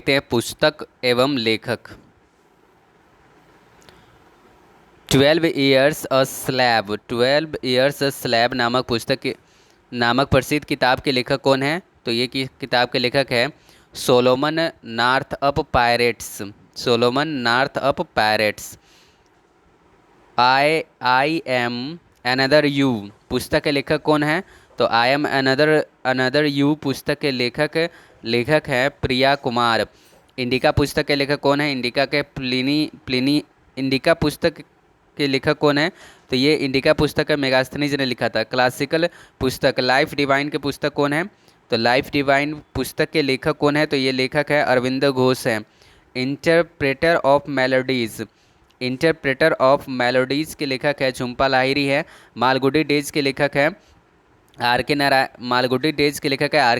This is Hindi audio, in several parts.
देखते हैं पुस्तक एवं लेखक। 12 Years a Slab नामक प्रसिद्ध किताब के लेखक कौन है? तो ये किताब के लेखक है Solomon Northup pirates. Solomon Northup pirates. I am another you पुस्तक के लेखक कौन है? तो आई एम अनदर यू पुस्तक के लेखक है प्रिया कुमार। इंडिका पुस्तक के लेखक कौन है? इंडिका के प्लिनी इंडिका पुस्तक के लेखक कौन है? तो ये इंडिका पुस्तक है मेगास्थनीज ने लिखा था। क्लासिकल पुस्तक लाइफ डिवाइन के पुस्तक कौन है? तो लाइफ डिवाइन पुस्तक के लेखक कौन है? तो ये लेखक है अरविंद घोष है। इंटरप्रेटर ऑफ मेलोडीज के लेखक है झुम्पा लाहिरी है। मालगुडी डेज के लेखक है आर के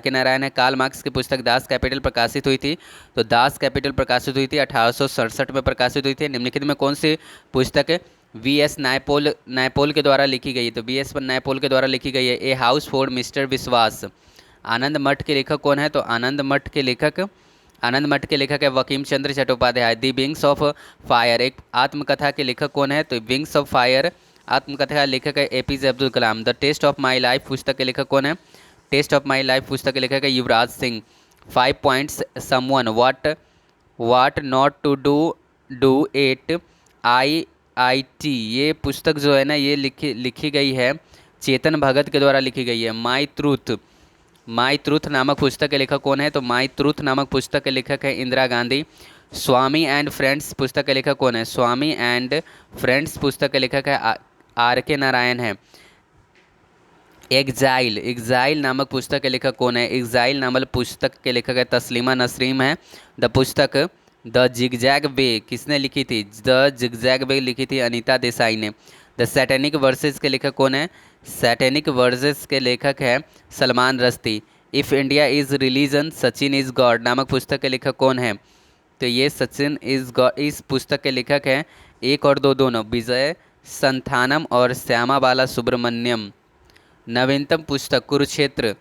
नारायण है। कार्ल मार्क्स की पुस्तक दास कैपिटल प्रकाशित हुई थी? तो दास कैपिटल प्रकाशित हुई थी 1867 में प्रकाशित हुई थी। निम्नलिखित में कौन सी पुस्तक वी.एस. नायपॉल के द्वारा लिखी गई है? तो वी.एस. नायपॉल के द्वारा लिखी गई है ए हाउस फॉर मिस्टर विश्वास। आनंद मठ के लेखक कौन है? तो आनंद मठ के लेखक है वकीम चंद्र चट्टोपाध्याय। दी विंग्स ऑफ फायर एक आत्मकथा के लेखक कौन है? तो विंग्स ऑफ फायर आत्मकथा का लेखक है APJ Abdul Kalam. The test of my life पुस्तक के लेखक कौन है? टेस्ट ऑफ माई लाइफ पुस्तक के लेखक है Yuvraj Singh. 5 points someone what not to do at IIT ये पुस्तक जो है ना ये लिखी गई है चेतन भगत के द्वारा लिखी गई है। माई ट्रूथ नामक पुस्तक के लेखक कौन है? तो माई ट्रूथ नामक पुस्तक के लेखक है इंदिरा गांधी। स्वामी एंड फ्रेंड्स पुस्तक के लेखक कौन है? स्वामी एंड फ्रेंड्स पुस्तक के लेखक है आर के नारायण है। एग्जाइल नामक पुस्तक के लेखक कौन है? एग्जाइल नामक पुस्तक के लेखक है तस्लीमा नसरीन है। द पुस्तक द जिगजैग वे किसने लिखी थी? द जिगजैग वे लिखी थी अनीता देसाई ने। द सैटेनिक वर्सेस के लेखक कौन है? सैटेनिक वर्सेस के लेखक है Salman Rushdie. If India is religion Sachin is God नामक पुस्तक के लेखक कौन है? तो ये सचिन इज़ गॉड इस पुस्तक के लेखक हैं एक और दो दोनों विजय संथानम और श्यामा बाला सुब्रमण्यम। नवीनतम पुस्तक कुरुक्षेत्र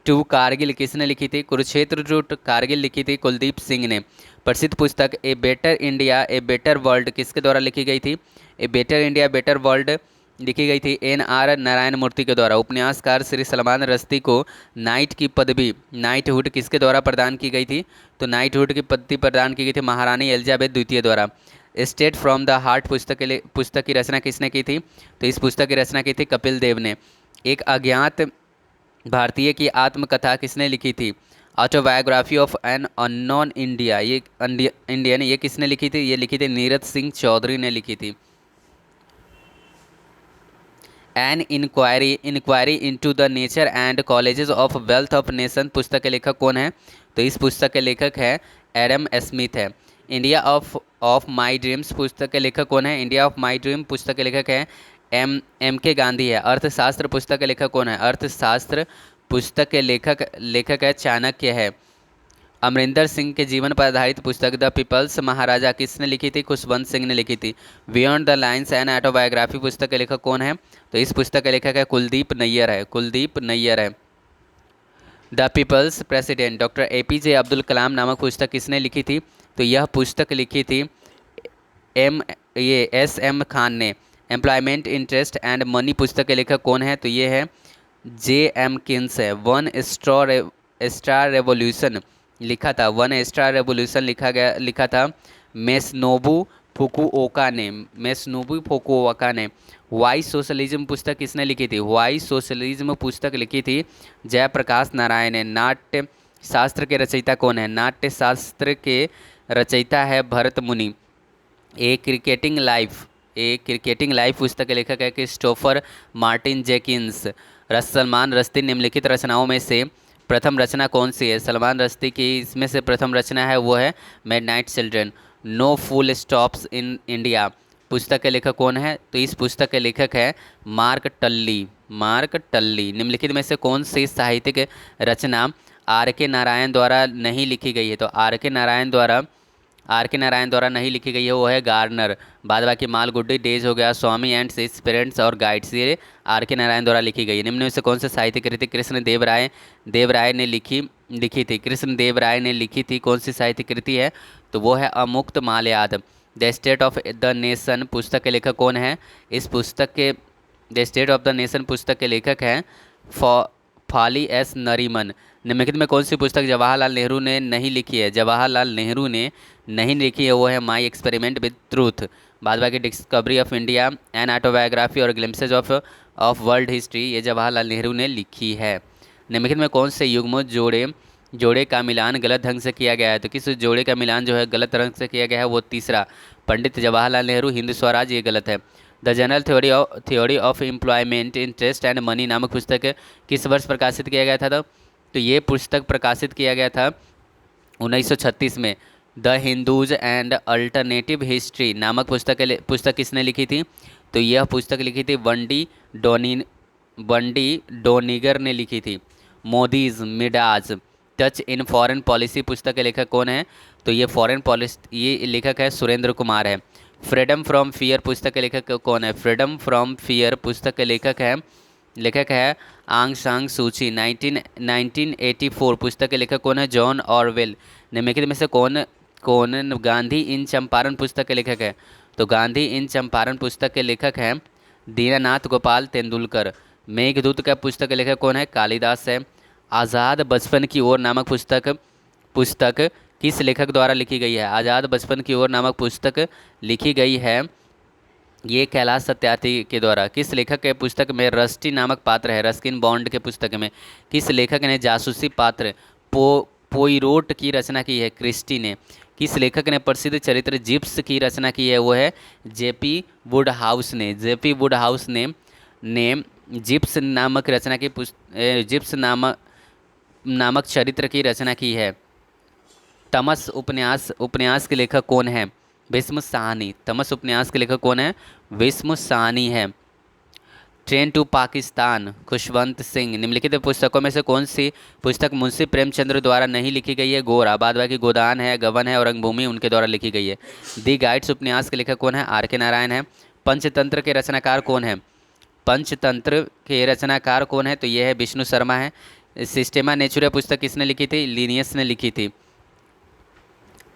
टू कारगिल किसने लिखी थी? कुरुक्षेत्र टू कारगिल लिखी थी कुलदीप सिंह ने। प्रसिद्ध पुस्तक a better India a better world किसके द्वारा लिखी गई थी? A better India better world लिखी गई थी NR नारायण मूर्ति के द्वारा। उपन्यासकार श्री सलमान रश्दी को नाइट की पदवी नाइटहुड किसके द्वारा प्रदान की गई थी? तो नाइटहुड की पदवी प्रदान की गई थी महारानी एलिजाबेथ द्वितीय द्वारा। स्टेट फ्रॉम द हार्ट पुस्तक की रचना किसने की थी? तो इस पुस्तक की रचना की थी कपिल देव ने। एक अज्ञात भारतीय की आत्मकथा किसने लिखी थी? Autobiography of an unknown Indian ये किसने लिखी थी? ये लिखी थी नीरज सिंह चौधरी ने लिखी थी। An inquiry into the nature and colleges of wealth of nation पुस्तक के लेखक कौन है? तो इस पुस्तक के लेखक है एडम स्मिथ है। इंडिया ऑफ माई ड्रीम्स पुस्तक के लेखक कौन है? इंडिया ऑफ माई ड्रीम पुस्तक के लेखक है एम के गांधी है। अर्थशास्त्र पुस्तक के लेखक कौन है? अर्थशास्त्र पुस्तक के लेखक है चाणक्य है। अमरिंदर सिंह के जीवन पर आधारित पुस्तक द पीपल्स महाराजा किसने लिखी थी? खुशवंत सिंह ने लिखी थी। Beyond the lines and autobiography पुस्तक के लेखक कौन है? तो इस पुस्तक के लेखक है कुलदीप नैयर है। The people's president doctor APJ Abdul Kalam नामक पुस्तक किसने लिखी थी? तो यह पुस्तक लिखी थी SM खान ने। एम्प्लॉयमेंट इंटरेस्ट एंड मनी पुस्तक के लेखक कौन है? तो ये है JM किन्स है। वन स्टार रेवोल्यूशन लिखा था मेसनोबू फुकुओका ने। वाई सोशलिज्म पुस्तक किसने लिखी थी? वाई सोशलिज्म पुस्तक लिखी थी जयप्रकाश नारायण ने। नाट्य शास्त्र के रचयिता कौन है? नाट्य शास्त्र के रचयिता है भरत मुनि। ए क्रिकेटिंग लाइफ पुस्तक के लेखक है क्रिस्टोफर मार्टिन जेकिंस। सलमान रश्दी निम्नलिखित रचनाओं में से प्रथम रचना कौन सी है? सलमान रश्दी की इसमें से प्रथम रचना है वो है midnight children. No full stops in India पुस्तक के लेखक कौन है? तो इस पुस्तक के लेखक है मार्क टल्ली। निम्नलिखित में से कौन सी साहित्यिक रचना आर के नारायण द्वारा नहीं लिखी गई है? तो आर के नारायण द्वारा नहीं लिखी गई है वो है गार्नर। बाद बाकी मालगुडी डेज हो गया, स्वामी एंड हिज पेरेंट्स और गाइड्स ये आर के नारायण द्वारा लिखी गई है। निम्न में से कौन से साहित्य कृति कृष्ण देव राय ने लिखी लिखी थी? कृष्णदेव राय ने लिखी थी। कौन सी साहित्य कृति है? तो वो है अमुक्त माल्याद। The state of the nation पुस्तक के लेखक कौन है? इस पुस्तक के the state of the nation पुस्तक के लेखक हैं फाली एस नरीमन। निम्नलिखित में कौन सी पुस्तक जवाहरलाल नेहरू ने नहीं लिखी है? जवाहरलाल नेहरू ने नहीं लिखी है वो है माई एक्सपेरिमेंट विद ट्रूथ। बाद बाकी discovery of India, an autobiography और ग्लिम्सेज ऑफ वर्ल्ड हिस्ट्री, ये जवाहरलाल नेहरू ने लिखी है। निम्नलिखित में कौन से युग्म जोड़े का मिलान गलत ढंग से किया गया है? तो किस जोड़े का मिलान जो है गलत ढंग से किया गया है? वो तीसरा, पंडित जवाहरलाल नेहरू हिंदू स्वराज, ये गलत है। The general theory of employment interest and money नामक पुस्तक किस वर्ष प्रकाशित किया गया था? तो ये पुस्तक प्रकाशित किया गया था 1936 में। The Hindus and alternative history नामक पुस्तक किसने लिखी थी? तो यह पुस्तक लिखी थी वंडी डोनिगर ने लिखी थी। Modi's मिडाज touch in foreign policy पुस्तक के लेखक कौन है? तो ये फॉरेन पॉलिसी, ये लेखक है सुरेंद्र कुमार है। फ्रीडम फ्रॉम फियर पुस्तक के लेखक कौन है? फ्रीडम फ्रॉम फियर पुस्तक के लेखक है आंग सांग सूची। 1984 पुस्तक के लेखक कौन है? John Orwell. निम्नलिखित में से कौन कौन गांधी इन चंपारण पुस्तक के लेखक है? तो गांधी इन चंपारण पुस्तक के लेखक हैं दीनानाथ गोपाल तेंदुलकर। मेघदूत का पुस्तक के लेखक कौन है? कालिदास है। आज़ाद बचपन की ओर नामक पुस्तक किस लेखक द्वारा लिखी गई है? आज़ाद बचपन की ओर नामक पुस्तक लिखी गई है ये कैलाश सत्यार्थी के द्वारा। किस लेखक के पुस्तक में रस्टी नामक पात्र है? रस्किन बॉन्ड के पुस्तक में किस लेखक ने जासूसी पात्र पोइरोट की रचना की है? क्रिस्टी ने। किस लेखक ने प्रसिद्ध चरित्र जिप्स की रचना की है? वो है जेपी वुडहाउस ने। जेपी वुडहाउस ने जिप्स नामक रचना की जिप्स नामक चरित्र की रचना की है। तमस उपन्यास के लेखक कौन है? भीष्म साहनी। तमस उपन्यास के लेखक कौन है? भीष्म साहनी है। Train to Pakistan Khushwant Singh. निम्नलिखित पुस्तकों में से कौन सी पुस्तक मुंशी प्रेमचंद्र द्वारा नहीं लिखी गई है? गोरा। बाद बाकी गोदान है, गबन है और रंगभूमि उनके द्वारा लिखी गई है। दी गाइड्स उपन्यास के लेखक कौन है? आर के नारायण है। पंचतंत्र के रचनाकार कौन है? पंचतंत्र के रचनाकार कौन है? तो ये है विष्णु शर्मा है। सिस्टेमा नेचुरा पुस्तक किसने लिखी थी? लीनियस ने लिखी थी।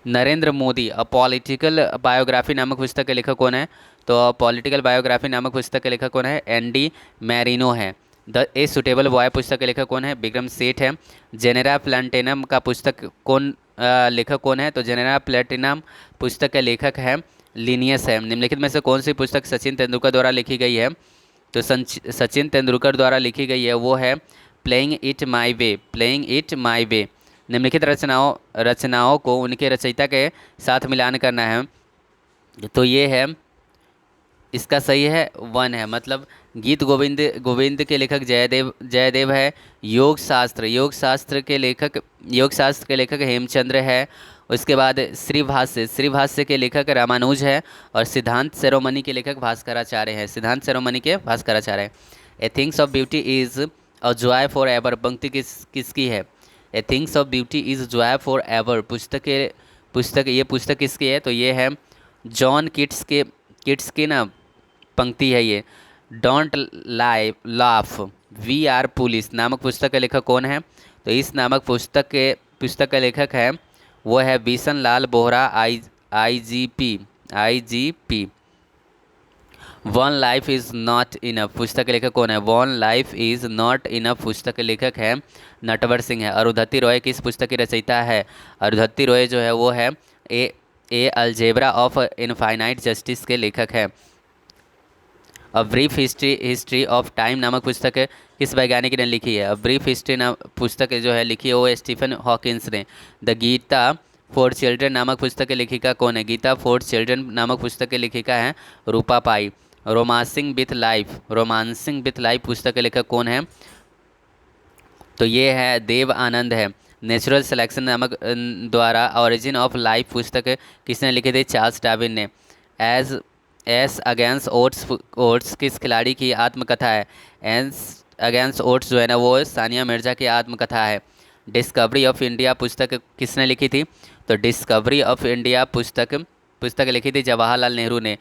Narendra Modi a political biography नामक पुस्तक के लेखक कौन है? तो पॉलिटिकल बायोग्राफी नामक पुस्तक के लेखक कौन है? एनडी मैरिनो है। द ए सुटेबल बॉय पुस्तक के लेखक कौन है? विक्रम सेठ है। जेनेरा प्लाटिनम का पुस्तक लेखक कौन है? तो जेनेरा प्लेटिनम पुस्तक के लेखक है लीनियस है। निम्नलिखित में से कौन सी पुस्तक सचिन तेंदुलकर द्वारा लिखी गई है? तो सचिन तेंदुलकर द्वारा लिखी गई है वो है playing it my way. Playing it my way. निम्नलिखित रचनाओं को उनके रचयिता के साथ मिलान करना है। तो ये है, इसका सही है 1 है, मतलब गीत गोविंद के लेखक जयदेव है। योग शास्त्र के लेखक हेमचंद्र है। उसके बाद श्री भाष्य के लेखक रामानुज है। और सिद्धांत शिरोमणि के लेखक भास्कराचार्य हैं। सिद्धांत शिरोमणि के Bhaskaracharya. A things of beauty is a joy for ever पंक्ति किसकी है? A things of beauty is joy for ever ये पुस्तक किसकी है? तो ये है जॉन किट्स की ना पंक्ति है ये। Don't laugh we are police नामक पुस्तक का लेखक कौन है? तो इस नामक पुस्तक का लेखक है वो है Bishan Lal Bohra IGP. One life is not enough पुस्तक के लेखक कौन है? One life is not enough पुस्तक के लेखक है नटवर सिंह है। अरुंधति रॉय किस पुस्तक की रचयिता है? अरुंधति रॉय जो है वो है ए अलजेब्रा ऑफ इनफाइनाइट जस्टिस के लेखक है। A brief history of time नामक पुस्तक किस वैज्ञानिक ने लिखी है? अ ब्रीफ हिस्ट्री पुस्तक जो है लिखी है वो स्टीफन हॉकिंस ने। द गीता फॉर चिल्ड्रन नामक पुस्तक की लेखिका कौन है? गीता फॉर चिल्ड्रन नामक पुस्तक की लेखिका है रूपा पाई। रोमांसिंग विथ लाइफ पुस्तक के लेखक कौन है? तो ये है देव आनंद है। नेचुरल सिलेक्शन नामक द्वारा ओरिजिन ऑफ लाइफ पुस्तक किसने लिखी थी? चार्ल्स डार्विन ने। एस अगेंस्ट ओट्स किस खिलाड़ी की आत्मकथा है? एस अगेंस्ट ओट्स जो है ना वो सानिया मिर्जा की आत्मकथा है। डिस्कवरी ऑफ इंडिया पुस्तक किसने लिखी थी? तो डिस्कवरी ऑफ इंडिया पुस्तक लिखी थी जवाहरलाल नेहरू ने।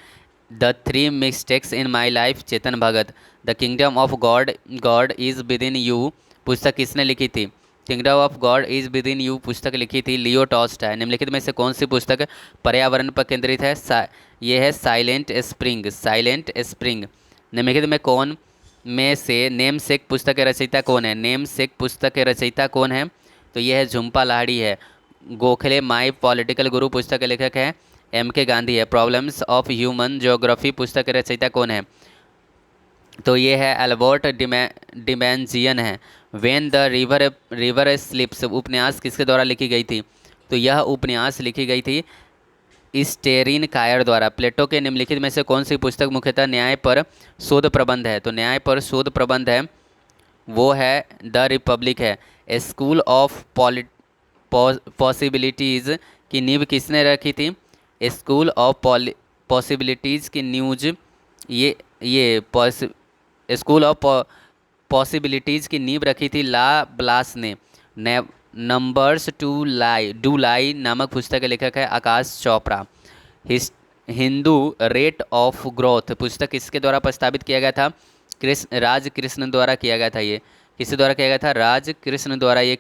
The 3 mistakes in my life Chetan Bhagat. The kingdom of God is with in you पुस्तक किसने लिखी थी? Kingdom of God is with in you पुस्तक लिखी थी लियो टॉल्स्टॉय। निम्नलिखित में से कौन सी पुस्तक पर्यावरण पर केंद्रित है? ये है साइलेंट स्प्रिंग। Silent spring. निम्नलिखित में कौन में से नेम सेक पुस्तक के रचयिता कौन है? नेम सेक पुस्तक के रचयिता कौन है? तो यह है झुम्पा लाहिड़ी है। गोखले माई पॉलिटिकल गुरु पुस्तक के लेखक है M.K. गांधी है। प्रॉब्लम्स ऑफ ह्यूमन ज्योग्राफी पुस्तक के रचयिता कौन है? तो ये है एल्बर्ट डिमेंजियन है। वेन द रिवर स्लिप्स उपन्यास किसके द्वारा लिखी गई थी? तो यह उपन्यास लिखी गई थी स्टेरिन कायर द्वारा। प्लेटो के निम्नलिखित में से कौन सी पुस्तक मुख्यतः न्याय पर शोध प्रबंध है? तो न्याय पर शोध प्रबंध है वो है द रिपब्लिक है। स्कूल ऑफ पॉसिबिलिटीज़ की नींव किसने रखी थी? स्कूल ऑफ पॉसिबिलिटीज़ की न्यूज ये स्कूल ऑफ पॉसिबिलिटीज़ की नींव रखी थी ला ब्लास ने। नंबर्स डू लाई नामक पुस्तक के लेखक है Aakash Chopra. Hindu rate of growth पुस्तक किसके द्वारा प्रस्तावित किया गया था? राज कृष्ण द्वारा किया गया था। ये किसके द्वारा किया गया था? राज कृष्ण द्वारा ये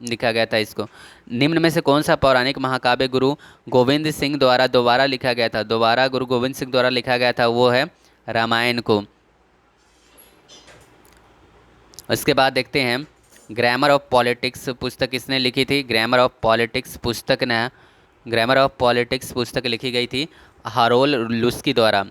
लिखा गया था इसको। निम्न में से कौन सा पौराणिक महाकाव्य गुरु गोविंद सिंह द्वारा दोबारा लिखा गया था? दोबारा गुरु गोविंद सिंह द्वारा लिखा गया था वो है रामायण को। उसके बाद देखते हैं ग्रामर ऑफ पॉलिटिक्स पुस्तक किसने लिखी थी? ग्रामर ऑफ पॉलिटिक्स पुस्तक लिखी गई थी हारोल लुस्की द्वारा।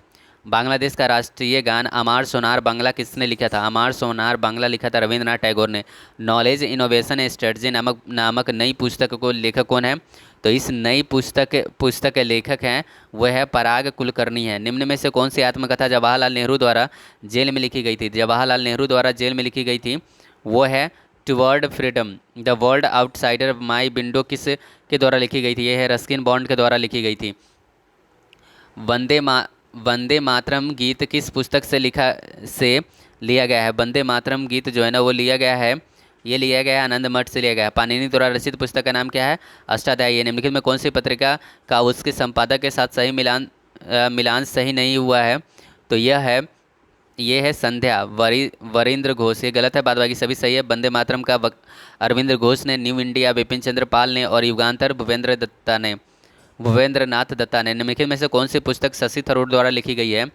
बांग्लादेश का राष्ट्रीय गान अमार सोनार बांग्ला किसने लिखा था? अमार सोनार बांग्ला लिखा था रविंद्रनाथ टैगोर ने। नॉलेज इनोवेशन स्ट्रेटजी नामक नई पुस्तक को लेखक कौन है? तो इस नई पुस्तक के लेखक हैं वह है पराग कुलकर्णी है। निम्न में से कौन सी आत्मकथा जवाहरलाल नेहरू द्वारा जेल में लिखी गई थी? जवाहरलाल नेहरू द्वारा जेल में लिखी गई थी वो है toward freedom. The world outsider my window किस के द्वारा लिखी गई थी? यह है रस्किन बॉन्ड के द्वारा लिखी गई थी। वंदे मातरम गीत किस पुस्तक से लिया गया है? वंदे मातरम गीत जो है ना वो लिया गया है आनंद मठ से लिया गया है। पाणिनि द्वारा रचित पुस्तक का नाम क्या है? अष्टाध्यायी। ये निम्नलिखित में कौन सी पत्रिका का उसके संपादक के साथ सही मिलान सही नहीं हुआ है? तो ये है संध्या वरिंद्र घोष। ये गलत है, बाद बाकी सभी सही है। वंदे मातरम का अरविंद घोष ने, न्यू इंडिया बिपिन चंद्र पाल ने और युगांतर भूपेंद्रनाथ दत्ता ने। निम्नलिखित में से कौन सी पुस्तक शशि थरूर द्वारा लिखी गई है?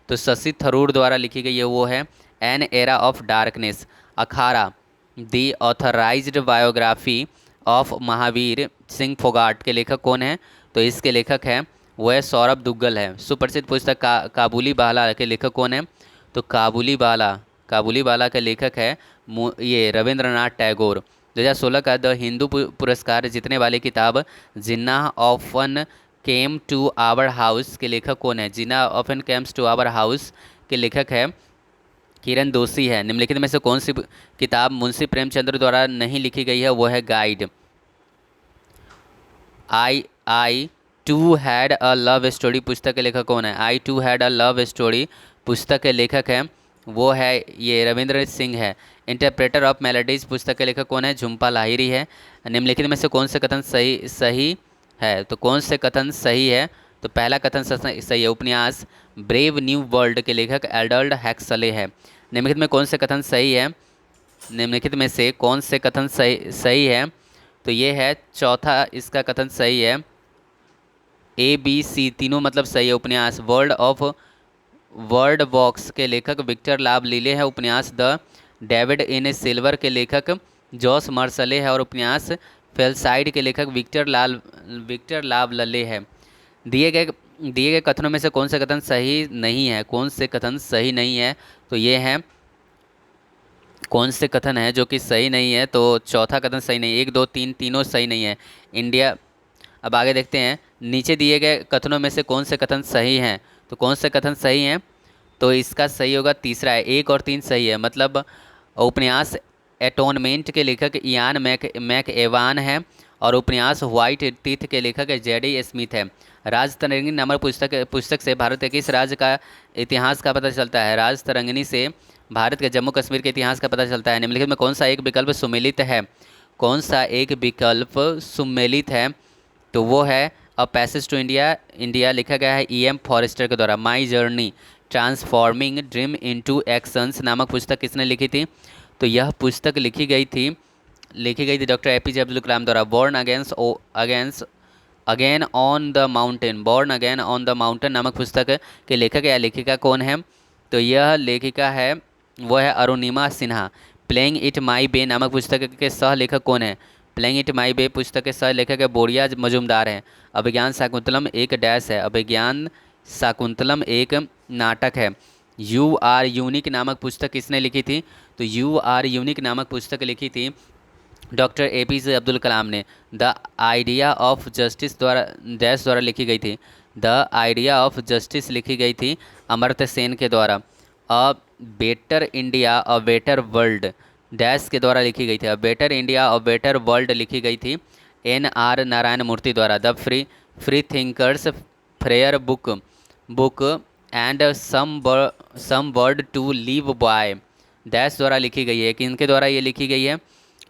तो शशि थरूर द्वारा लिखी गई है वो है N era of darkness. Akhara the authorised biography of Mahavir Singh Phogat के लेखक कौन है? तो इसके लेखक है वो है सौरभ दुग्गल है। सुप्रसिद्ध पुस्तक काबुली बाला के लेखक कौन है? तो काबुली बाला के लेखक है ये रविंद्रनाथ टैगोर। 2016 का द हिंदू पुरस्कार जीतने वाली किताब Jinnah often came to our house के लेखक कौन है? Jinnah often cames to our house के लेखक है किरण दोषी है। निम्नलिखित में से कौन सी किताब मुंशी प्रेमचंद्र द्वारा नहीं लिखी गई है? वो है guide. I too had a love story पुस्तक के लेखक कौन है? I too had a love story पुस्तक के लेखक है वो है ये रविंद्र सिंह है। इंटरप्रेटर ऑफ मेलोडीज पुस्तक के लेखक कौन है? झुम्पा लाहिड़ी है। निम्नलिखित में से कौन से कथन सही है? तो कौन से कथन सही है? तो पहला कथन सही है। उपन्यास ब्रेव न्यू वर्ल्ड के लेखक एडल्ड हैक्सले है। निम्नलिखित में कौन से कथन सही है? निम्नलिखित में से कौन से कथन सही है? तो ये है चौथा इसका कथन सही है। ABC तीनों मतलब सही है। उपन्यास वर्ड बॉक्स के लेखक विक्टर लाभ लीले है। उपन्यास द डेविड इन सिल्वर के लेखक जॉस मर्सले है। और उपन्यास फेलसाइड के लेखक विक्टर लाभ लले है। दिए गए कथनों में से कौन से कथन सही नहीं है? कौन से कथन सही नहीं है? तो ये है कौन से कथन है जो कि सही नहीं है? तो चौथा कथन सही नहीं, 1 2 3 तीनों सही नहीं है। इंडिया। अब आगे देखते हैं नीचे दिए गए कथनों में से कौन से कथन सही हैं? तो कौन से कथन सही हैं? तो इसका सही होगा तीसरा है। 1 और 3 सही है। मतलब उपन्यास एटोनमेंट के लेखक इयान मैक एवान है और उपन्यास व्हाइट टीथ के लेखक जेडी स्मिथ है। राजतरंगिणी नामक पुस्तक से भारत के किस राज्य का इतिहास का पता चलता है? राजतरंगिणी से भारत के जम्मू कश्मीर के इतिहास का पता चलता है। निम्नलिखित में कौन सा एक विकल्प सुमेलित है? कौन सा एक विकल्प सुमेलित है? तो वो है अ पैसेज टू इंडिया लिखा गया है EM फॉरेस्टर के द्वारा। My journey transforming dream into actions नामक पुस्तक किसने लिखी थी? तो यह पुस्तक लिखी गई थी लिखी गई थी डॉक्टर एपीजे अब्दुल कलाम द्वारा। Born against against again on the mountain, born again on the mountain नामक पुस्तक के लेखक या लेखिका कौन है? तो यह लेखिका है, वो है Arunima Sinha. Playing it my way नामक पुस्तक के सह लेखक कौन है? प्लेइंग इट माई बे पुस्तक के सह लेखक है बोरिया मजुमदार है। अभिज्ञान शाकुंतलम एक डैश है, अभिज्ञान शाकुंतलम एक नाटक है। यू आर यूनिक नामक पुस्तक किसने लिखी थी? तो यू आर यूनिक नामक पुस्तक लिखी थी डॉक्टर एपीजे अब्दुल कलाम ने। द आइडिया ऑफ जस्टिस द्वारा डैश द्वारा लिखी गई थी। द आइडिया ऑफ जस्टिस लिखी गई थी अमर्त्य सेन के द्वारा। A better India a better world dash के द्वारा लिखी गई थी। A better India a better world लिखी गई थी एन आर नारायण मूर्ति द्वारा। The free thinkers prayer book and some word to live by dash द्वारा लिखी गई है। किनके द्वारा ये लिखी गई है?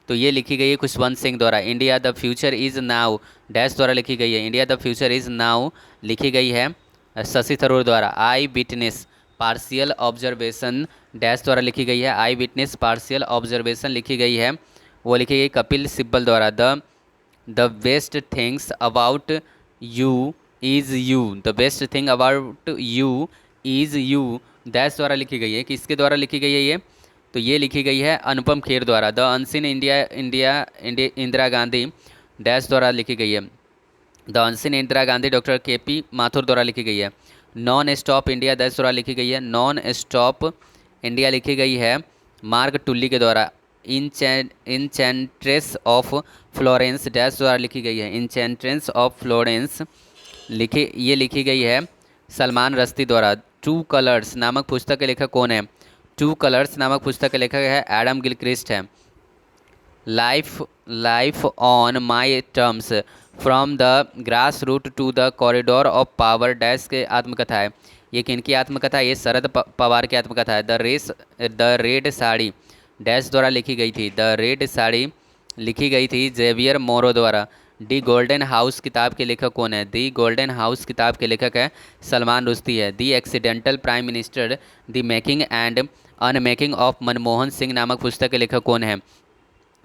तो ये लिखी गई है खुशवंत सिंह द्वारा। India the future is now dash द्वारा लिखी गई है। India the future is now लिखी गई है शशि थरूर द्वारा। आई विटनेस पार्शियल ऑब्जर्वेशन डैश द्वारा लिखी गई है। आई विटनेस पार्शियल ऑब्जर्वेशन लिखी गई है, वो लिखी गई कपिल सिब्बल द्वारा। The best things about you is you the best thing about you is you dash द्वारा लिखी गई है। किसके द्वारा लिखी गई है ये? तो ये लिखी गई है अनुपम खेर द्वारा। The unseen India Indira Gandhi dash द्वारा लिखी गई है। The unseen Indira Gandhi doctor KP Mathur द्वारा लिखी गई है। नॉन स्टॉप इंडिया डैश द्वारा लिखी गई है। नॉन स्टॉप इंडिया लिखी गई है मार्क टुल्ली के द्वारा। इंचेंट्रेस ऑफ फ्लोरेंस डैश द्वारा लिखी गई है। इंचेंट्रेंस ऑफ फ्लोरेंस ये लिखी गई है सलमान रश्दी द्वारा। टू कलर्स नामक पुस्तक के लेखक कौन है? टू कलर्स नामक पुस्तक के लेखक है एडम गिलक्रिस्ट है। Life on my terms from the grass root to the corridor of power dash के आत्मकथा है। ये किनकी आत्मकथा है? ये शरद पवार की आत्मकथा है। द रेड साड़ी डैश द्वारा लिखी गई थी। द रेड साड़ी लिखी गई थी जेवियर मोरो द्वारा। दी गोल्डन हाउस किताब के लेखक कौन है? दी गोल्डन हाउस किताब के लेखक है सलमान रुश्दी है। The accidental prime minister the making and unmaking of Manmohan Singh नामक पुस्तक के लेखक कौन है?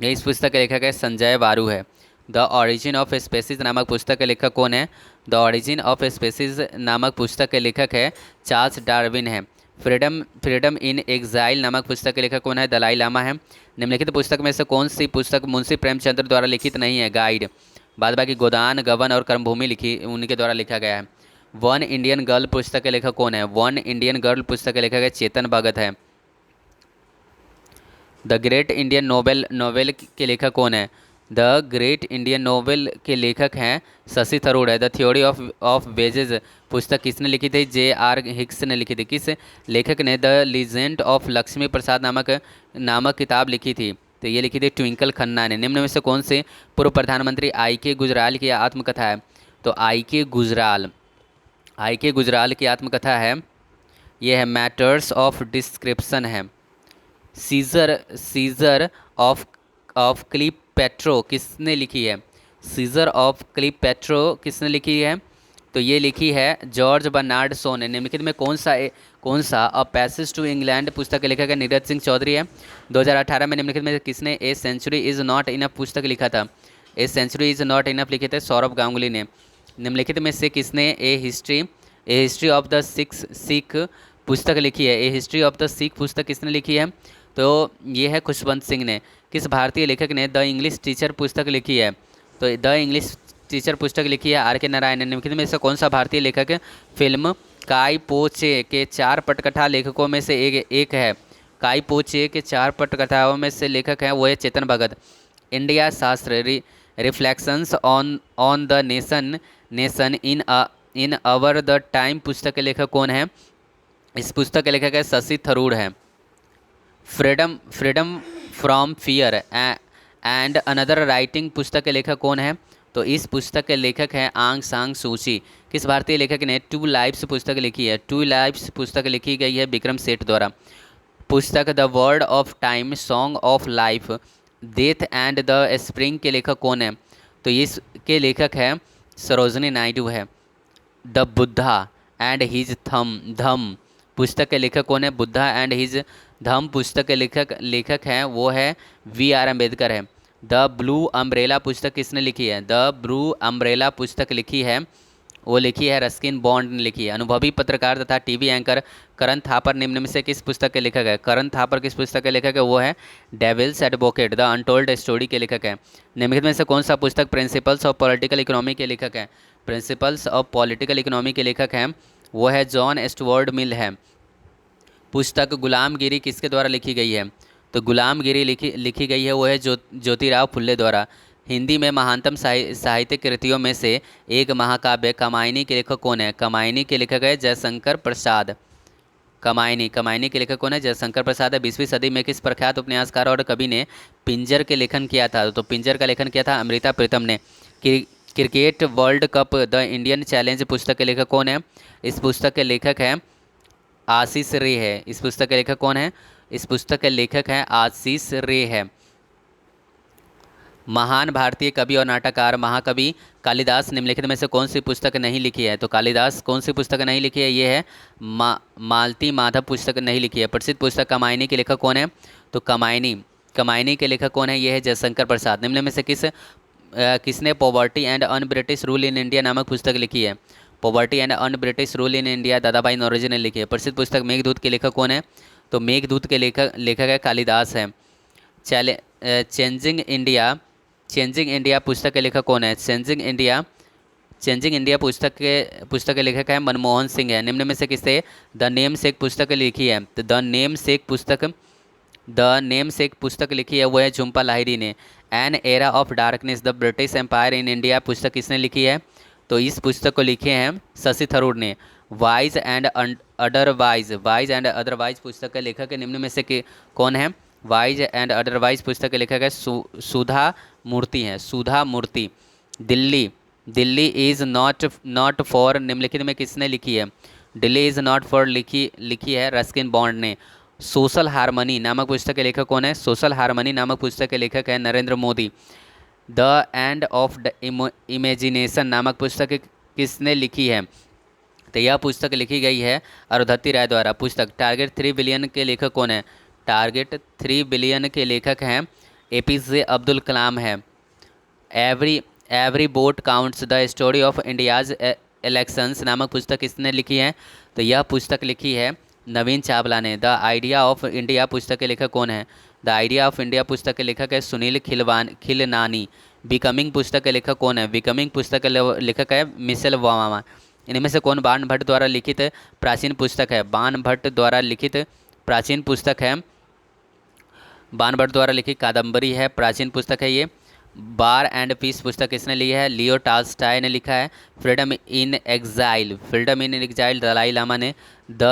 ये इस पुस्तक के लेखक है संजय बारू है। द ऑरिजिन ऑफ स्पेसीज नामक पुस्तक के लेखक कौन है? द ऑरिजिन ऑफ स्पेसीज नामक पुस्तक के लेखक है चार्ल्स डार्विन है। फ्रीडम इन एग्जाइल नामक पुस्तक के लेखक कौन है? दलाई लामा है। निम्नलिखित पुस्तक में से कौन सी पुस्तक मुंशी प्रेमचंद्र द्वारा लिखित नहीं है? गाइड। बाद बाकी गोदान, गबन और कर्मभूमि लिखी उनके द्वारा लिखा गया है। वन इंडियन गर्ल पुस्तक के लेखक कौन है? वन इंडियन गर्ल पुस्तक के लेखक है चेतन भगत है। द ग्रेट इंडियन नोवेल के लेखक कौन है? द ग्रेट इंडियन नोवेल के लेखक हैं शशि थरूर है। द थ्योरी ऑफ वेजेज पुस्तक किसने लिखी थी? जे आर हिक्स ने लिखी थी। किस लेखक ने द लीजेंड ऑफ लक्ष्मी प्रसाद नामक किताब लिखी थी? तो ये लिखी थी ट्विंकल खन्ना ने। निम्न में से कौन से पूर्व प्रधानमंत्री आई के गुजराल की आत्मकथा है? तो आई के गुजराल की आत्मकथा है, ये है मैटर्स ऑफ डिस्क्रिप्शन है। सीजर ऑफ क्लीपेट्रो किसने लिखी है? सीजर ऑफ क्लीपेट्रो किसने लिखी है? तो ये लिखी है जॉर्ज बर्नार्ड शॉ ने। निम्नलिखित में कौन सा अ पैसेज टू इंग्लैंड पुस्तक के लेखक है? नीरज सिंह चौधरी है। 2018 में निम्नलिखित में किसने a century is not enough पुस्तक लिखा था? A century is not enough लिखे थे सौरभ गांगुली ने। निम्नलिखित में से किसने a history of the Sikh पुस्तक लिखी है? A history of the Sikh पुस्तक किसने लिखी है? तो ये है खुशवंत सिंह ने। किस भारतीय लेखक ने द इंग्लिश टीचर पुस्तक लिखी है? तो द इंग्लिश टीचर पुस्तक लिखी है आर के नारायण ने। निम्नलिखित में से कौन सा भारतीय लेखक फिल्म काई पो चे के 4 पटकथा लेखकों में से एक है? काई पो चे के 4 पटकथाओं में से लेखक हैं वो है चेतन भगत। इंडिया शास्त्र reflections on the nation in our the time पुस्तक के लेखक कौन है? इस पुस्तक के लेखक है शशि थरूर है। Freedom from fear and another writing पुस्तक के लेखक कौन है? तो इस पुस्तक के लेखक हैं आंग सांग सूची। किस भारतीय लेखक ने टू लाइफ्स पुस्तक लिखी है? टू लाइफ्स पुस्तक लिखी गई है विक्रम सेठ द्वारा। पुस्तक the word of time song of life death and the spring के लेखक कौन है? तो इसके लेखक है सरोजनी नायडू है। द बुद्धा एंड हिज धम पुस्तक के लेखक कौन है? बुद्धा एंड हिज धम पुस्तक के लेखक हैं वो है वी आर अम्बेडकर है। द ब्लू अम्ब्रेला पुस्तक किसने लिखी है? द ब्लू अम्ब्रेला पुस्तक लिखी है, वो लिखी है रस्किन बॉन्ड ने लिखी है। अनुभवी पत्रकार तथा टीवी एंकर करण थापर निम्न में से किस पुस्तक के लेखक है? करण थापर किस पुस्तक के लेखक है? वो है devil's advocate the untold story के लेखक है। निम्नलिखित में से कौन सा पुस्तक प्रिंसिपल्स ऑफ पॉलिटिकल इकोनॉमी के लेखक है? प्रिंसिपल्स ऑफ पॉलिटिकल इकोनॉमी के लेखक हैं वो है जॉन स्टुअर्ट मिल है। पुस्तक गुलामगिरी किसके द्वारा लिखी गई है? तो गुलामगिरी लिखी गई है वो है ज्योतिराव फुल्ले द्वारा। हिंदी में महानतम साहित्यिक कृतियों में से एक महाकाव्य कामायनी के लेखक कौन है? कामायनी के लेखक है जयशंकर प्रसाद। कामायनी के लेखक कौन है? जयशंकर प्रसाद है। 20वीं सदी में किस प्रख्यात उपन्यासकार और कवि ने पिंजर के लेखन किया था? तो पिंजर का लेखन किया था अमृता प्रीतम ने। Cricket world cup the Indian challenge पुस्तक के लेखक कौन है? इस पुस्तक के लेखक हैं आशीष रे है। इस पुस्तक के लेखक कौन है? इस पुस्तक के लेखक हैं आशीष रे है। महान भारतीय कवि और नाटककार महाकवि कालिदास निम्नलिखित में से कौन सी पुस्तक नहीं लिखी है? तो कालिदास कौन सी पुस्तक नहीं लिखी है? ये है मालती माधव पुस्तक नहीं लिखी है। प्रसिद्ध पुस्तक कामायनी के लेखक कौन है? तो कामायनी के लेखक कौन है? ये है जयशंकर प्रसाद। निम्न में से किसने poverty and un British rule in India नामक पुस्तक लिखी है? Poverty and un British rule in India Dadabhai Naoroji ने लिखी है। प्रसिद्ध पुस्तक मेघदूत के लेखक कौन है? तो मेघदूत के लेखक है कालिदास है। चेंजिंग इंडिया पुस्तक के लेखक कौन है? चेंजिंग इंडिया पुस्तक के लेखक है मनमोहन सिंह है। निम्न में से किसे द नेम सेक पुस्तक लिखी है? तो द नेम सेक पुस्तक लिखी है वो है झुम्पा लाहिरी ने। An era of darkness the British empire in India पुस्तक किसने लिखी है? तो इस पुस्तक को लिखे हैं शशि थरूर ने। वाइज एंड अदरवाइज पुस्तक के लेखक है निम्न में से कौन है? वाइज एंड अदरवाइज पुस्तक के लेखक है सुधा मूर्ति है। सुधा मूर्ति। दिल्ली इज़ नॉट फॉर निम्नलिखित में किसने लिखी है? दिल्ली इज़ नॉट फॉर लिखी है रस्किन बॉन्ड ने। सोशल हारमनी नामक पुस्तक के लेखक कौन है? सोशल हारमनी नामक पुस्तक के लेखक है Narendra Modi. The end of the imagination नामक पुस्तक किसने लिखी है? तो यह पुस्तक लिखी गई है अरुंधति राय द्वारा। पुस्तक टारगेट 3 बिलियन के लेखक कौन है? टारगेट 3 बिलियन के लेखक हैं APJ अब्दुल कलाम है। Every vote counts the story of India's elections नामक पुस्तक किसने लिखी है? तो यह पुस्तक लिखी है नवीन चावला ने। द आइडिया ऑफ इंडिया पुस्तक के लेखक कौन है? द आइडिया ऑफ इंडिया पुस्तक के लेखक है सुनील खिलनानी। बिकमिंग पुस्तक के लेखक कौन है? बिकमिंग पुस्तक के लेखक है मिशेल ओबामा। इनमें से कौन बाण भट्ट द्वारा लिखित प्राचीन पुस्तक है? बाण भट्ट द्वारा लिखित प्राचीन पुस्तक है बाण भट्ट द्वारा लिखित कादम्बरी है, प्राचीन पुस्तक है ये। बार एंड पीस पुस्तक किसने ली है? लियो टॉल्स्टॉय ने लिखा है। Freedom in exile Dalai Lama ने। The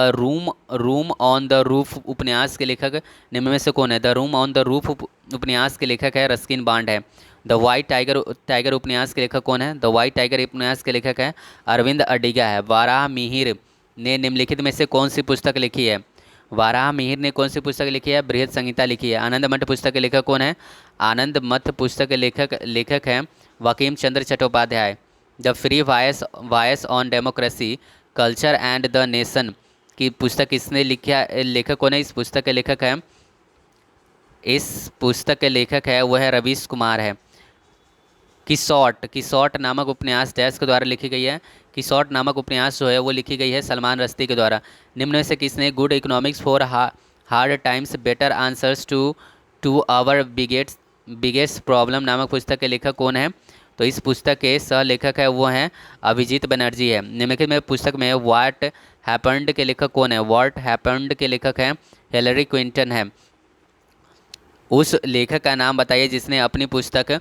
room on the roof उपन्यास के लेखक निम्न में से कौन है? The room on the roof उपन्यास के लेखक है रस्किन बॉन्ड है। द वाइट टाइगर उपन्यास के लेखक कौन है? द वाइट टाइगर उपन्यास के लेखक है अरविंद अडिगा है। वाराह मिहिर ने निम्नलिखित में से कौन सी पुस्तक लिखी है? वाराह मिहिर ने कौन सी पुस्तक लिखी है? बृहद संहिता लिखी है। आनंद मठ पुस्तक के लेखक कौन है? आनंद मठ पुस्तक के लेखक हैं Bankim Chandra Chattopadhyay. The free voice on democracy culture and the nation की पुस्तक किसने लिखा? लेखक कौन है? इस पुस्तक के लेखक है वह है रवीश कुमार है। किसौट नामक उपन्यास डैश के द्वारा लिखी गई है। किसौट नामक उपन्यास जो है वो लिखी गई है सलमान रश्दी के द्वारा। निम्न में से किसने good economics for hard times better answers to our biggest problem नामक पुस्तक के लेखक कौन है? तो इस पुस्तक के सह लेखक है वो हैं अभिजीत बनर्जी है। निम्नलिखित में पुस्तक में व्हाट हैपेंड के लेखक कौन है? व्हाट हैपेंड के लेखक हैं हिलरी क्लिंटन है। उस लेखक का नाम बताइए जिसने अपनी पुस्तक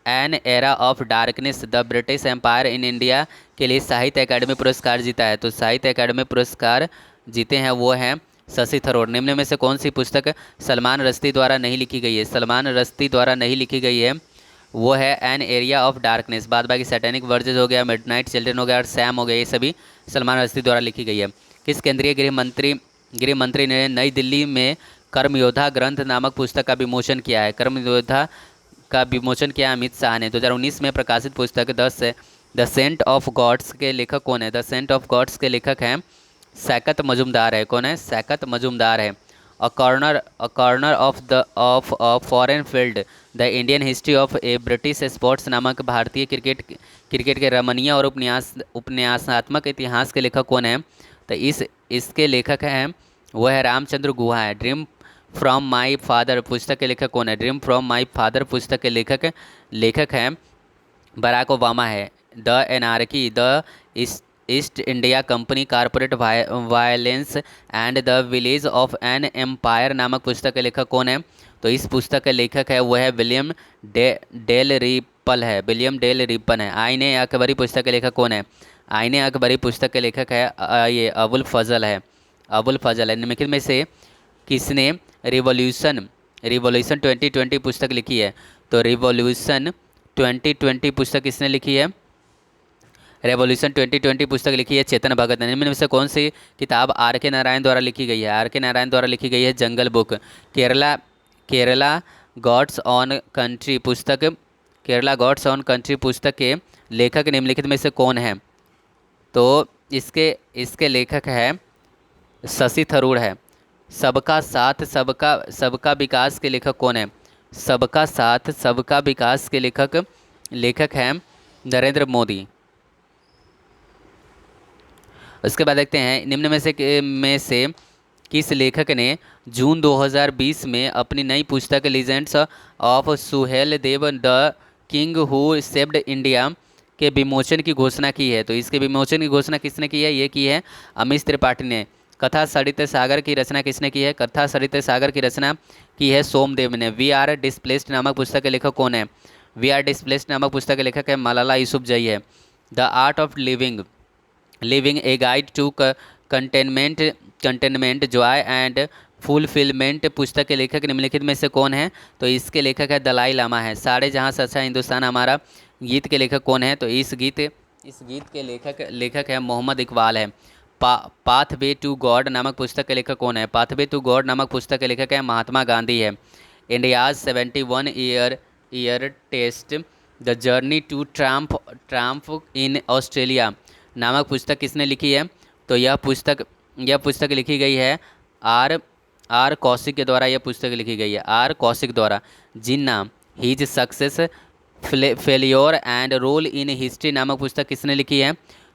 an era of darkness the British empire in India के लिए साहित्य अकादमी पुरस्कार जीता है। तो साहित्य अकादमी पुरस्कार जीते हैं वो हैं शशि थरूर। निम्न में से कौन सी पुस्तक सलमान रश्दी द्वारा नहीं लिखी गई है? सलमान रश्दी द्वारा नहीं लिखी गई है वो है एन एरिया ऑफ डार्कनेस। बाद बाकी सैटेनिक वर्जेस हो गया, मिडनाइट चिल्ड्रन हो गया और सैम हो गया, ये सभी सलमान रश्दी द्वारा लिखी गई है। किस केंद्रीय गृह मंत्री ने नई दिल्ली में कर्मयोद्धा ग्रंथ नामक पुस्तक का विमोचन किया है? कर्मयोद्धा का विमोचन किया अमित शाह ने। 2019 में प्रकाशित पुस्तक द सेंट ऑफ गॉड्स के लेखक कौन है? द सेंट ऑफ गॉड्स के लेखक हैं सैकत मजुमदार है। कौन है? सैकत मजुमदार है। A corner of a foreign field the Indian history of A British sports नामक भारतीय क्रिकेट के रमणीय और उपन्यासात्मक इतिहास के लेखक कौन है? तो इसके लेखक हैं, वो है रामचंद्र गुहा है। ड्रीम फ्रॉम माई फादर पुस्तक के लेखक कौन है? ड्रीम फ्रॉम माई फादर पुस्तक के लेखक लेखक हैं बराक ओबामा है। The anarchy the East India company corporate violence and the village of an empire नामक पुस्तक के लेखक कौन है? तो इस पुस्तक के लेखक है, वो है विलियम डेल रिपल है। विलियम डेल रिपल है। आईने अकबरी पुस्तक के लेखक कौन है? आईने अकबरी पुस्तक के लेखक है ये अबुल फजल है। अबुल फजल है। निम्नलिखित में से किसने रिवॉल्यूशन रिवॉल्यूशन 2020 पुस्तक लिखी है? तो रिवॉल्यूशन 2020 पुस्तक किसने लिखी है? रेवोल्यूशन 2020 पुस्तक लिखी है चेतन भगत ने। निम्न में से कौन सी किताब आर के नारायण द्वारा लिखी गई है? आर के नारायण द्वारा लिखी गई है jungle book. Kerala Kerala god's own country पुस्तक केरला गॉड्स ऑन कंट्री पुस्तक के लेखक निम्नलिखित में से कौन है? तो इसके इसके लेखक है शशि थरूर है। सबका साथ सबका विकास के लेखक कौन है? सबका साथ सबका विकास के लेखक हैं नरेंद्र मोदी। उसके बाद देखते हैं निम्न में से किस लेखक ने जून 2020 में अपनी नई पुस्तक legends of Suhel Dev the king who saved India के विमोचन की घोषणा की है? तो इसके विमोचन की घोषणा किसने की है? ये की है अमिश त्रिपाठी ने। कथा सरित सागर की रचना किसने की है? कथा सरित सागर की रचना की है सोमदेव ने। वी आर डिस्प्लेस्ड नामक पुस्तक के लेखक कौन है? वी आर डिस्प्लेस्ड नामक पुस्तक के लेखक है मलाला यूसुफजई है। The art of living a guide to containment joy and fulfilment पुस्तक के लेखक निम्नलिखित में से कौन है? तो इसके लेखक है दलाई लामा है। सारे जहाँ से अच्छा हिंदुस्तान हमारा गीत के लेखक कौन है? तो इस गीत के लेखक है मोहम्मद इकबाल है। पाथ वे टू गॉड नामक पुस्तक के लेखक कौन है? पाथ वे टू गॉड नामक पुस्तक के लेखक है महात्मा गांधी है। India's 71 year test the journey to triumph in Australia नामक पुस्तक किसने लिखी है? तो यह पुस्तक लिखी गई है आर कौशिक के द्वारा। यह पुस्तक लिखी गई है आर कौशिक द्वारा। Jinnah his success failure and role in history नामक पुस्तक किसने लिखी है?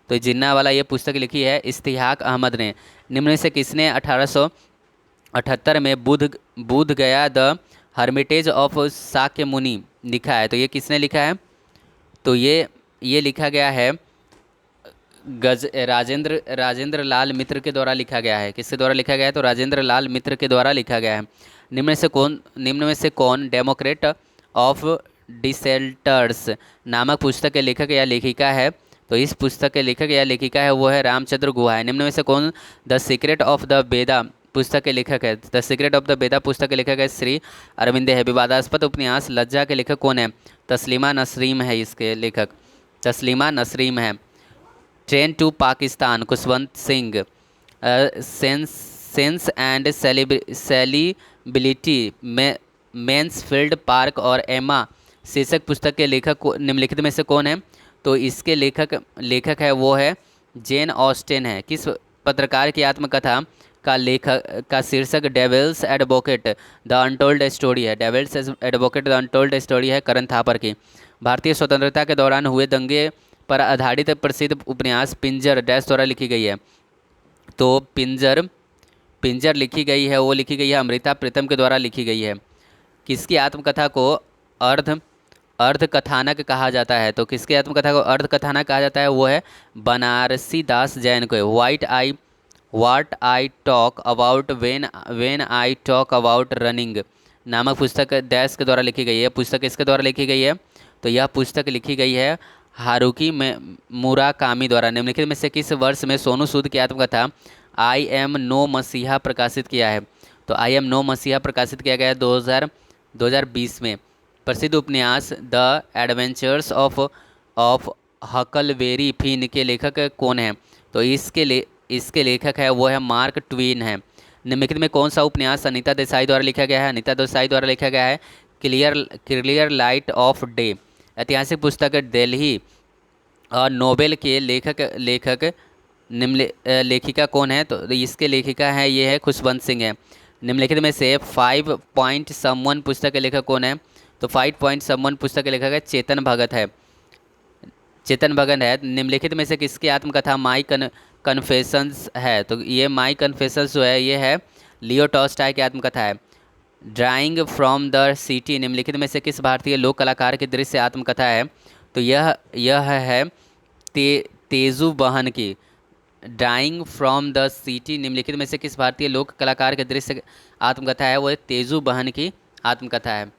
तो जिन्ना वाला ये पुस्तक लिखी है इस्तिहाक अहमद ने। निम्न में से किसने 1878 में बुध गया द हर्मिटेज ऑफ शाक्य मुनि लिखा है? तो ये किसने लिखा है? तो ये लिखा गया है राजेंद्र लाल मित्र के द्वारा लिखा गया है। किसके द्वारा लिखा गया है? तो राजेंद्र लाल मित्र के द्वारा लिखा गया है। निम्न में से कौन डेमोक्रेट ऑफ डिसेल्टर्स नामक पुस्तक के लेखक या लेखिका है? तो इस पुस्तक के लेखक या लेखिका है, वो है रामचंद्र गुहा है। निम्न में से कौन द सीक्रेट ऑफ द वेदा पुस्तक के लेखक है? द सीक्रेट ऑफ द वेदा पुस्तक के लेखक है श्री अरविंद है। विवादास्पद उपन्यास लज्जा के लेखक कौन है? तस्लीमा नसरीम है। इसके लेखक तस्लीमा नसरीम है। Train to Pakistan Khushwant Singh. Sense and sensibility Mansfield park और एमा शीर्षक पुस्तक के लेखक निम्नलिखित में से कौन है? तो इसके लेखक है, वो है जेन ऑस्टेन है। किस पत्रकार की आत्मकथा का शीर्षक devil's advocate the untold story है? Devil's advocate the untold story है करण थापर की। भारतीय स्वतंत्रता के दौरान हुए दंगे पर आधारित प्रसिद्ध उपन्यास पिंजर डैश द्वारा लिखी गई है? तो पिंजर लिखी गई है, वो लिखी गई है अमृता प्रीतम के द्वारा लिखी गई है। किसकी आत्मकथा को अर्ध कथानक कहा जाता है? तो किसकी आत्मकथा को अर्ध कथानक कहा जाता है? वो है बनारसी दास जैन को। What I talk about when I talk about running नामक पुस्तक डैश के द्वारा लिखी गई है। पुस्तक किसके द्वारा लिखी गई है? तो यह पुस्तक लिखी गई है हारुकी मुराकामी द्वारा। निम्नलिखित में से किस वर्ष में सोनू सूद की आत्मकथा आई एम नो मसीहा प्रकाशित किया है? तो आई एम नो मसीहा प्रकाशित किया गया है 2020 में। प्रसिद्ध उपन्यास the adventures of Huckleberry Finn के लेखक कौन है? तो इसके लेखक है, वो है मार्क ट्वेन है। निम्नलिखित में कौन सा उपन्यास अनीता देसाई द्वारा लिखा गया है? अनीता देसाई द्वारा लिखा गया है क्लियर लाइट ऑफ डे। ऐतिहासिक पुस्तक दिल्ली और नोबेल के लेखिका कौन है? तो इसके लेखिका है, ये है खुशवंत सिंह है। निम्नलिखित में से 5 पॉइंट समवन पुस्तक के लेखक कौन है? तो 5 पॉइंट समवन पुस्तक के लेखक है चेतन भगत है। चेतन भगत है। निम्नलिखित में से किसकी आत्मकथा माई कन्फेशंस है? तो ये माई कन्फेशंस जो है ये है लियो टॉल्स्टॉय की आत्मकथा है। ड्राइंग फ्रॉम द सिटी निम्नलिखित में से किस भारतीय लोक कलाकार की दृश्य आत्मकथा है? तो यह है तेजू बहन की। ड्राइंग फ्रॉम द सिटी निम्नलिखित में से किस भारतीय लोक कलाकार के दृश्य आत्मकथा है? वो तेजू बहन की आत्मकथा है।